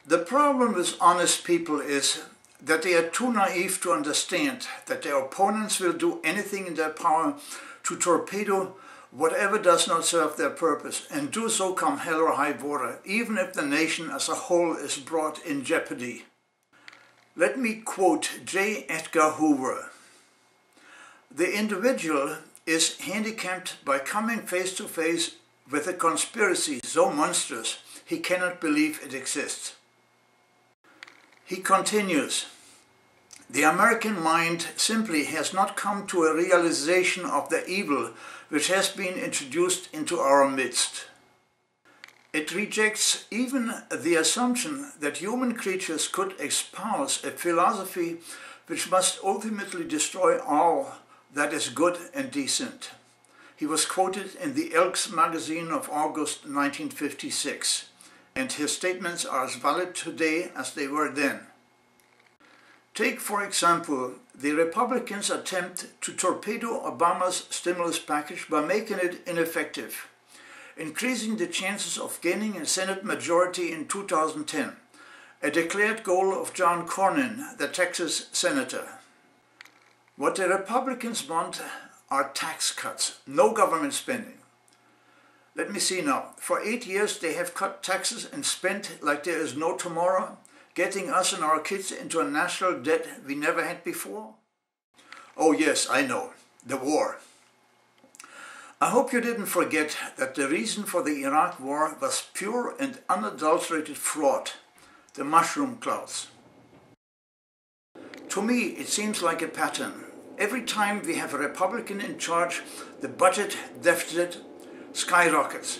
The problem with honest people is that they are too naive to understand that their opponents will do anything in their power to torpedo whatever does not serve their purpose, and do so come hell or high water, even if the nation as a whole is brought in jeopardy. Let me quote J. Edgar Hoover. "The individual is handicapped by coming face to face with a conspiracy so monstrous he cannot believe it exists." He continues, "The American mind simply has not come to a realization of the evil which has been introduced into our midst. It rejects even the assumption that human creatures could espouse a philosophy which must ultimately destroy all that is good and decent." He was quoted in the Elks Magazine of August 1956, and his statements are as valid today as they were then. Take, for example, the Republicans' attempt to torpedo Obama's stimulus package by making it ineffective, increasing the chances of gaining a Senate majority in 2010, a declared goal of John Cornyn, the Texas senator. What the Republicans want are tax cuts, no government spending. Let me see now. For 8 years they have cut taxes and spent like there is no tomorrow, getting us and our kids into a national debt we never had before. Oh yes, I know, the war. I hope you didn't forget that the reason for the Iraq war was pure and unadulterated fraud, the mushroom clouds. To me, it seems like a pattern. Every time we have a Republican in charge, the budget deficit skyrockets.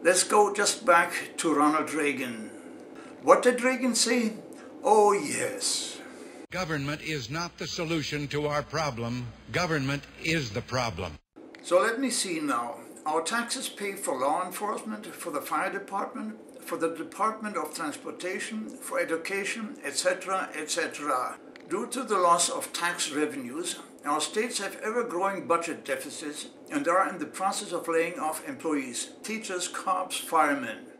Let's go just back to Ronald Reagan. What did Reagan say? Oh yes. Government is not the solution to our problem. Government is the problem. So let me see now. Our taxes pay for law enforcement, for the fire department, for the Department of Transportation, for education, etc., etc. Due to the loss of tax revenues, our states have ever-growing budget deficits and are in the process of laying off employees, teachers, cops, firemen.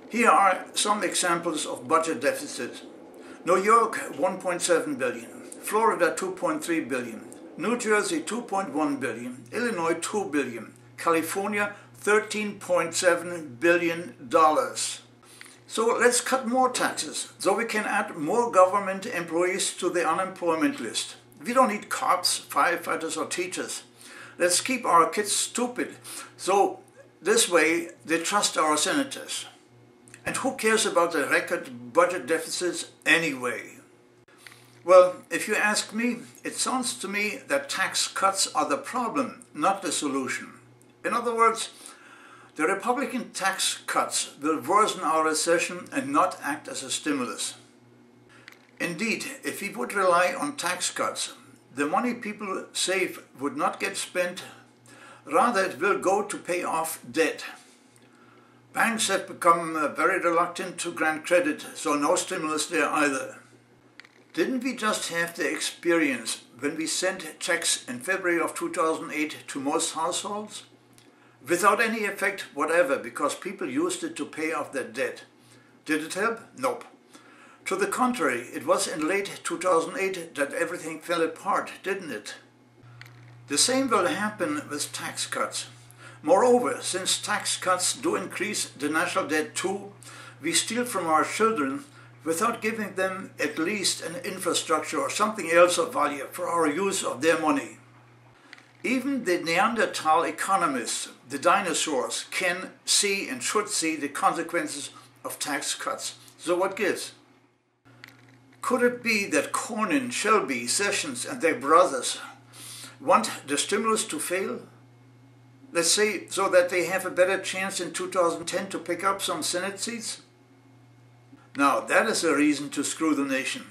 Here are some examples of budget deficits. New York, 1.7 billion. Florida, 2.3 billion. New Jersey, 2.1 billion. Illinois, 2 billion. California, $13.7 billion. So let's cut more taxes, so we can add more government employees to the unemployment list. We don't need cops, firefighters, or teachers. Let's keep our kids stupid, so this way they trust our senators. And who cares about the record budget deficits anyway? Well, if you ask me, it sounds to me that tax cuts are the problem, not the solution. In other words, the Republican tax cuts will worsen our recession and not act as a stimulus. Indeed, if we would rely on tax cuts, the money people save would not get spent, rather it will go to pay off debt. Banks have become very reluctant to grant credit, so no stimulus there either. Didn't we just have the experience when we sent checks in February of 2008 to most households? Without any effect whatever, because people used it to pay off their debt. Did it help? Nope. To the contrary, it was in late 2008 that everything fell apart, didn't it? The same will happen with tax cuts. Moreover, since tax cuts do increase the national debt too, we steal from our children without giving them at least an infrastructure or something else of value for our use of their money. Even the Neanderthal economists, the dinosaurs, can see and should see the consequences of tax cuts. So what gives? Could it be that Cornyn, Shelby, Sessions and their brothers want the stimulus to fail? Let's say so that they have a better chance in 2010 to pick up some Senate seats? Now that is a reason to screw the nation.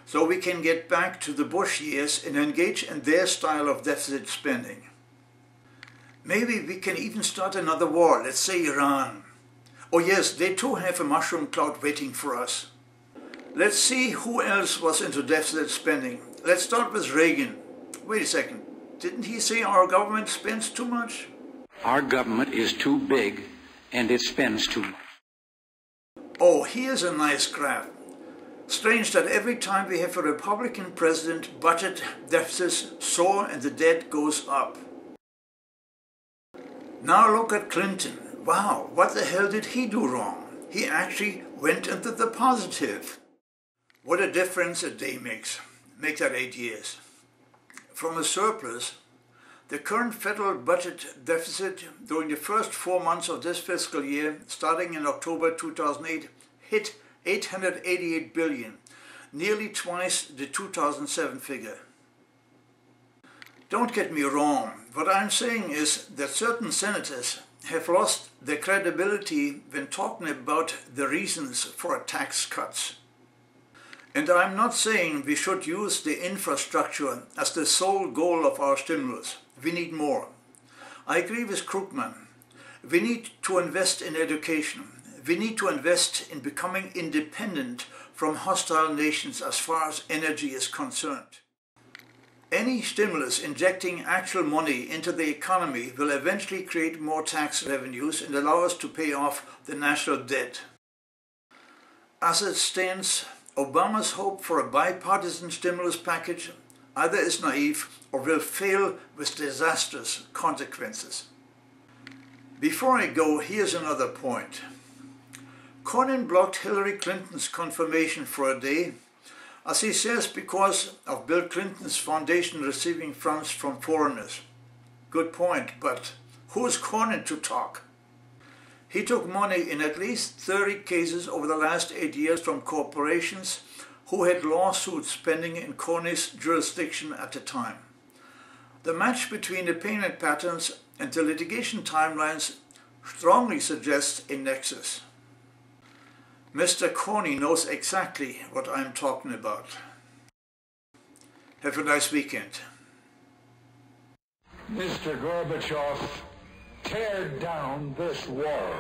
So we can get back to the Bush years and engage in their style of deficit spending. Maybe we can even start another war, let's say Iran. Oh yes, they too have a mushroom cloud waiting for us. Let's see who else was into deficit spending. Let's start with Reagan. Wait a second, didn't he say our government spends too much? Our government is too big and it spends too much. Oh, here's a nice graph. Strange that every time we have a Republican president, budget deficits soar and the debt goes up. Now look at Clinton. Wow, what the hell did he do wrong? He actually went into the positive. What a difference a day makes. Make that 8 years. From a surplus, the current federal budget deficit during the first 4 months of this fiscal year, starting in October 2008, hit $888 billion, nearly twice the 2007 figure. Don't get me wrong, what I'm saying is that certain senators have lost their credibility when talking about the reasons for tax cuts. And I'm not saying we should use the infrastructure as the sole goal of our stimulus. We need more. I agree with Krugman. We need to invest in education. We need to invest in becoming independent from hostile nations as far as energy is concerned. Any stimulus injecting actual money into the economy will eventually create more tax revenues and allow us to pay off the national debt. As it stands, Obama's hope for a bipartisan stimulus package either is naive or will fail with disastrous consequences. Before I go, here's another point. Cornyn blocked Hillary Clinton's confirmation for a day, as he says, because of Bill Clinton's foundation receiving funds from foreigners. Good point, but who's Cornyn to talk? He took money in at least 30 cases over the last 8 years from corporations who had lawsuits pending in Cornyn's jurisdiction at the time. The match between the payment patterns and the litigation timelines strongly suggests a nexus. Mr. Cornyn knows exactly what I'm talking about. Have a nice weekend. Mr. Gorbachev, tear down this wall.